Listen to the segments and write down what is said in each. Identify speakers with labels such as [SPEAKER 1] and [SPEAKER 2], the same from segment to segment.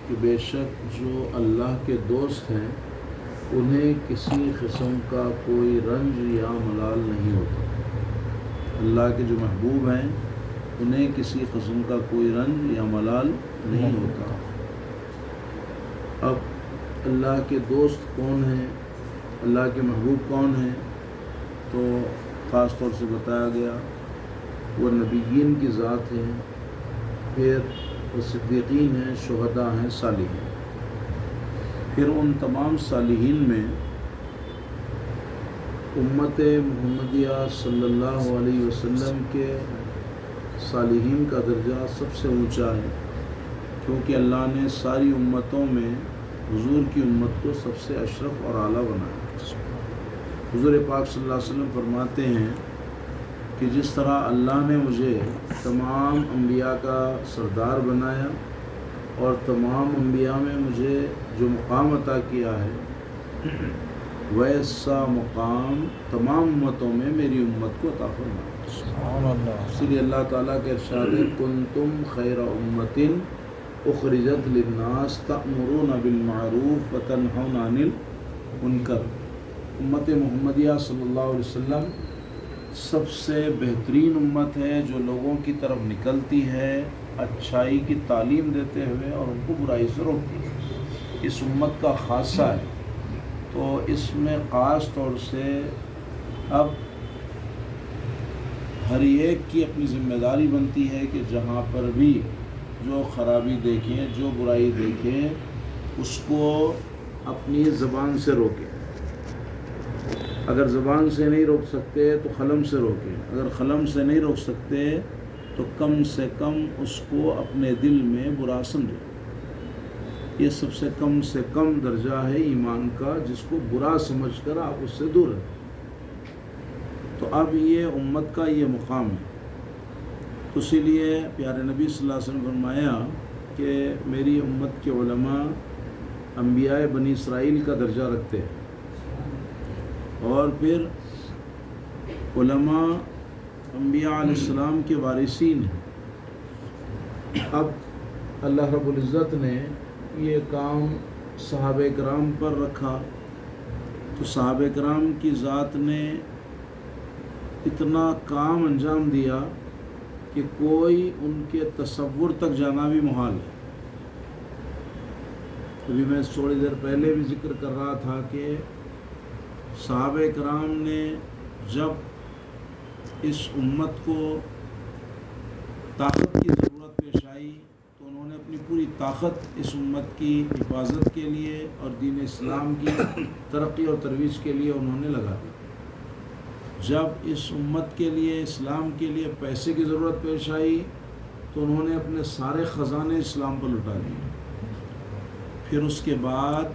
[SPEAKER 1] کہ بے شک جو اللہ کے دوست ہیں انہیں کسی قسم کا کوئی رنج یا ملال نہیں ہوتا۔ اللہ کے جو محبوب ہیں انہیں کسی قسم کا کوئی رنج یا ملال نہیں ہوتا۔ اب اللہ کے دوست کون ہیں، اللہ کے محبوب کون ہیں، تو خاص طور سے بتایا گیا وہ نبیین کی ذات ہیں، پھر وہ صدیقین ہیں، شہداء ہیں، صالحین۔ پھر ان تمام صالحین میں امت محمدیہ صلی اللہ علیہ وسلم کے صالحین کا درجہ سب سے اونچا ہے، کیونکہ اللہ نے ساری امتوں میں حضور کی امت کو سب سے اشرف اور اعلیٰ بنایا۔ حضور پاک صلی اللہ علیہ وسلم فرماتے ہیں کہ جس طرح اللہ نے مجھے تمام انبیاء کا سردار بنایا اور تمام انبیاء میں مجھے جو مقام عطا کیا ہے ویسا مقام تمام امتوں میں میری امت کو عطا فرمایا۔
[SPEAKER 2] سبحان اللہ۔
[SPEAKER 1] اسی لیے اللہ تعالیٰ کے ارشاد ہے کنتم خیر امت اخرجت للناس تأمرون بالمعروف وتنہون عن المنکر۔ امت محمدیہ صلی اللہ علیہ وسلم سب سے بہترین امت ہے جو لوگوں کی طرف نکلتی ہے اچھائی کی تعلیم دیتے ہوئے اور ان کو برائی سے روکتی ہے۔ اس امت کا خاصہ ہے، تو اس میں خاص طور سے اب ہر ایک کی اپنی ذمہ داری بنتی ہے کہ جہاں پر بھی جو خرابی دیکھیں، جو برائی دیکھیں، اس کو اپنی زبان سے روکیں۔ اگر زبان سے نہیں روک سکتے تو قلم سے روکیں، اگر قلم سے نہیں روک سکتے تو کم سے کم اس کو اپنے دل میں برا سمجھیں۔ یہ سب سے کم درجہ ہے ایمان کا، جس کو برا سمجھ کر آپ اس سے دور رہیں۔ تو اب یہ امت کا یہ مقام ہے، تو اسی لیے پیارے نبی صلی اللہ علیہ وسلم فرمایا کہ میری امت کے علماء انبیاء بنی اسرائیل کا درجہ رکھتے ہیں، اور پھر علماء انبیاء علیہ السلام کے وارثین ہیں۔ اب اللہ رب العزت نے یہ کام صحابہ کرام پر رکھا، تو صحابہ کرام کی ذات نے اتنا کام انجام دیا کہ کوئی ان کے تصور تک جانا بھی محال ہے۔ ابھی میں تھوڑی دیر پہلے بھی ذکر کر رہا تھا کہ صحابہ کرام نے جب اس امت کو طاقت کی ضرورت پیش آئی تو انہوں نے اپنی پوری طاقت اس امت کی حفاظت کے لیے اور دین اسلام کی ترقی اور ترویج کے لیے انہوں نے لگا دی۔ جب اس امت کے لیے، اسلام کے لیے پیسے کی ضرورت پیش آئی تو انہوں نے اپنے سارے خزانے اسلام پر لٹا دیے۔ پھر اس کے بعد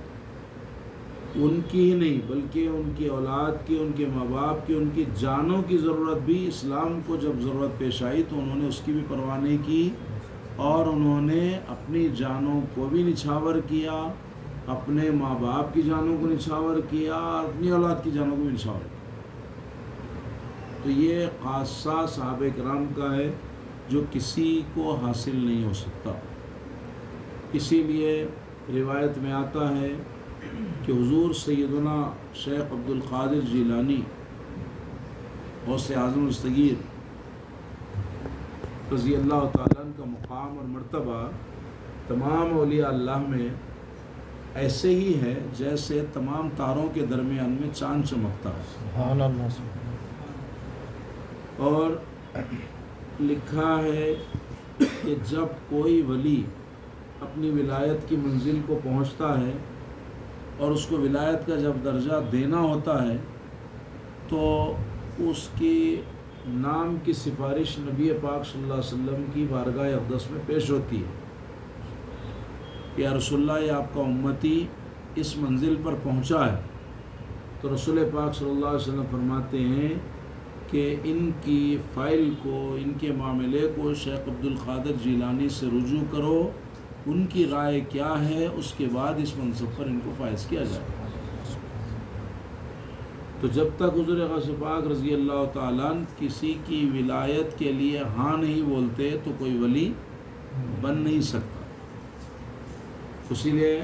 [SPEAKER 1] ان کی ہی نہیں بلکہ ان کی اولاد کی، ان کے ماں باپ کی، ان کی جانوں کی ضرورت بھی اسلام کو جب ضرورت پیش آئی تو انہوں نے اس کی بھی پرواہ نہیں کی، اور انہوں نے اپنی جانوں کو بھی نچھاور کیا، اپنے ماں باپ کی جانوں کو نچھاور کیا، اور اپنی اولاد کی جانوں کو بھی نچھاور کیا۔ تو یہ خاصہ صحابہ کرام کا ہے جو کسی کو حاصل نہیں ہو سکتا۔ اسی لیے روایت میں آتا ہے کہ حضور سیدنا شیخ عبد القادر جیلانی غوث اعظم الصغیر رضی اللہ تعالیٰ عنہ کا مقام اور مرتبہ تمام اولیاء اللہ میں ایسے ہی ہے جیسے تمام تاروں کے درمیان میں چاند چمکتا ہے۔
[SPEAKER 2] سبحان اللہ۔
[SPEAKER 1] اور لکھا ہے کہ جب کوئی ولی اپنی ولایت کی منزل کو پہنچتا ہے اور اس کو ولایت کا جب درجہ دینا ہوتا ہے تو اس کی نام کی سفارش نبی پاک صلی اللہ علیہ وسلم کی بارگاہ اقدس میں پیش ہوتی ہے کہ یا رسول اللہ، یہ آپ کا امتی اس منزل پر پہنچا ہے۔ تو رسول پاک صلی اللہ علیہ وسلم فرماتے ہیں کہ ان کی فائل کو، ان کے معاملے کو شیخ عبد القادر جیلانی سے رجوع کرو، ان کی رائے کیا ہے، اس کے بعد اس منصب پر ان کو فائز کیا جائے۔ تو جب تک حضور غوث پاک رضی اللہ تعالیٰ عنہ کسی کی ولایت کے لیے ہاں نہیں بولتے تو کوئی ولی بن نہیں سکتا۔ اسی لیے